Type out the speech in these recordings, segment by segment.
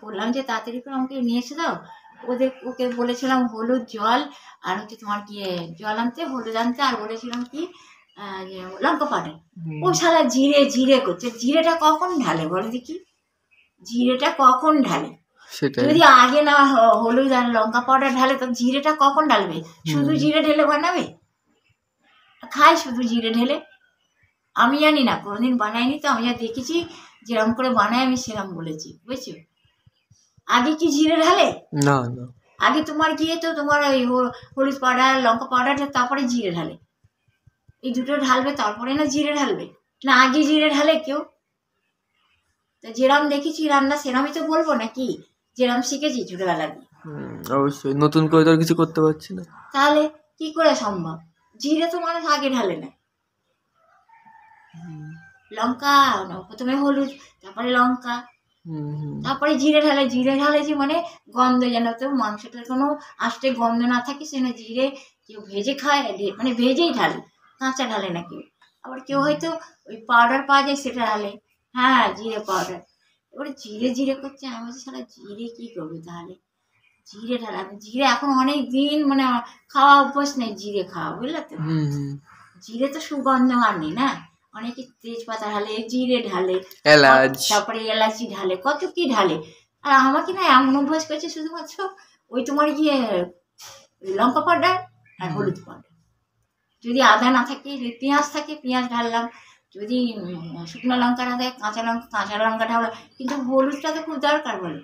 বললাম যে তাড়াতাড়ি করে আমাকে নিয়ে এসে দাও। ওকে বলেছিলাম হলুদ জল আর হচ্ছে তোমার জল আনতে, হলুদ আনতে, আর বলেছিলাম কি লঙ্কা পাউডার। ও শালা জিরে জিরে করছে। জিরেটা কখন ঢালে বলো দেখি? জিরেটা কখন ঢালে? যদি আগে না হলুদ আর লঙ্কা পাউডার ঢালে তো জিরেটা কখন ঢালবে? শুধু জিরে ঢেলে বানাবে? খায় শুধু জিরে ঢেলে? আমি জানি না, কোনোদিন বানাইনি তো। আমি যা দেখেছি যেরকম করে বানায় আমি সেরকম বলেছি, বুঝছো? আগে কি জিরে ঢালে? না না, আগে তোমার তো তোমার ওই হলুদ পাউডার লঙ্কা পাউডার তারপরে জিরে ঢালে। এই দুটো ঢালবে তারপরে না জিরে ঢালবে? না আগে জিরে ঢালে কেউ? তো যেরম দেখেছি রান্না সেরমই তো বলবো নাকি? যেরম শিখেছি ছোটবেলা দিয়ে। অবশ্যই, নতুন করে তো আর কিছু করতে পারছি না। তাহলে কি করে সম্ভব? জিরে তো মানুষ আগে ঢালে না। লঙ্কা প্রথমে হলুদ, তারপরে লঙ্কা, তারপরে জিরে ঢালে। জিরে ঢালে যে মানে গন্ধ, যেন তো মাংসটার কোনো আস্তে গন্ধ না থাকে সেজন্য জিরে কেউ ভেজে খায়, মানে ভেজেই ঢালে, কাঁচা ঢালে না কেউ। আবার কেউ হয়তো ওই পাউডার পাওয়া যায় সেটা ঢালে। হ্যাঁ, জিরে পাউডার। এবারে জিরে জিরে করছে, আমি বলছি সারা জিরে কি করবে তাহলে? জিরে ঢালা, জিরে এখন অনেক দিন মানে খাওয়া অভ্যাস নেই জিরে খাওয়া, বুঝলে তো? জিরে তো সুগন্ধ আনে না, অনেকে তেজপাতা ঢালে, জিরে ঢালে, তারপরে এলাচি ঢালে, কত কি ঢালে। আর আমাকে না এমন অভ্যাস করেছে শুধুমাত্র ওই তোমার লঙ্কা পাউডার আর হলুদ পাউডার। যদি আদা না থাকে, যদি পেঁয়াজ থাকে পেঁয়াজ ঢাললাম, যদি শুকনো লঙ্কা না থাকে কাঁচা লঙ্কা ঢাললাম। কিন্তু হলুদটা তো খুব দরকার বলে,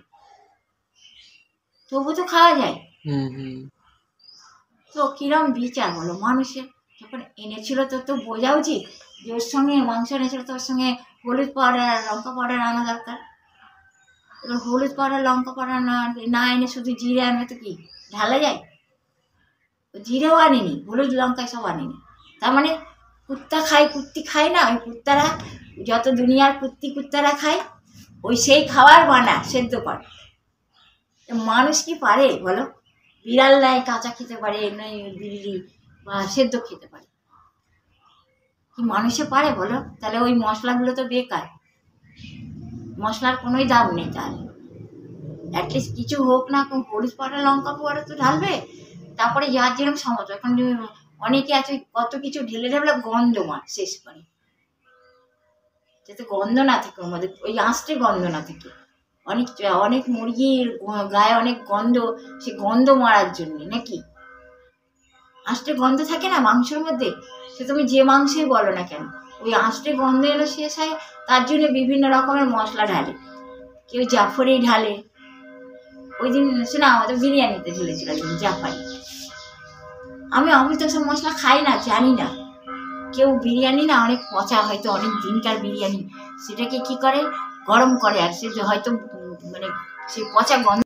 তবু তো খাওয়া যায়। তো কিরম বিচার বলো মানুষের? যখন এনেছিল তো বোঝা উচিত যে ওর সঙ্গে মাংস এনেছিল তো ওর সঙ্গে হলুদ পাউডার আর লঙ্কা পাউডার আনা দরকার। এবার হলুদ পাউডার লঙ্কা পাউডার না এনে শুধু জিরে আনবে তো কি ঢালা যায়? জিরেও আনিনি, হলুদ লঙ্কা সব আনিনি। তার মানে কুত্তা খায়, কুত্তি খায় না? ওই কুত্তারা যত দুনিয়ার কুত্তারা খায়, ওই সেই খাবার বানা সেদ্ধ করে। মানুষ কি পারে বলো? বিড়াল নাই কাঁচা খেতে পারে, নয় বিড়ি বা সেদ্ধ খেতে পারে, কি মানুষে পারে বলো? তাহলে ওই মশলাগুলো তো বেকার, মশলার কোনোই দাম নেই। তাহলে অ্যাটলিস্ট কিছু হোক না, হলুদ পাউডার লঙ্কা পাউডার তো ঢালবে। তারপরে যার যেরকম সামর্থ্য, এখন অনেকে আছে কত কিছু ঢেলে ঢেলে গন্ধ শেষ করে, যাতে গন্ধ না থাকে ওর মধ্যে, ওই আঁচটে গন্ধ না থাকে। অনেক মুরগির গায়ে অনেক গন্ধ, সে গন্ধ মারার জন্যে নাকি আঁচটে গন্ধ থাকে না মাংসের মধ্যে। সে তুমি যে মাংসই বলো না কেন, ওই আঁচটে গন্ধ এলো শেষ হয়, তার জন্য বিভিন্ন রকমের মশলা ঢালে। কেউ জাফরি ঢালে। ওই দিন শোনা আমাদের বিরিয়ানিতে ঢেলেছিল জাফরি। আমি তো সব মশলা খাই না, জানি না। কেউ বিরিয়ানি না অনেক পচা, হয়তো অনেক দিনকার বিরিয়ানি, সেটাকে কি করে গরম করে, আর সে হয়তো মানে সে পচা গন্ধ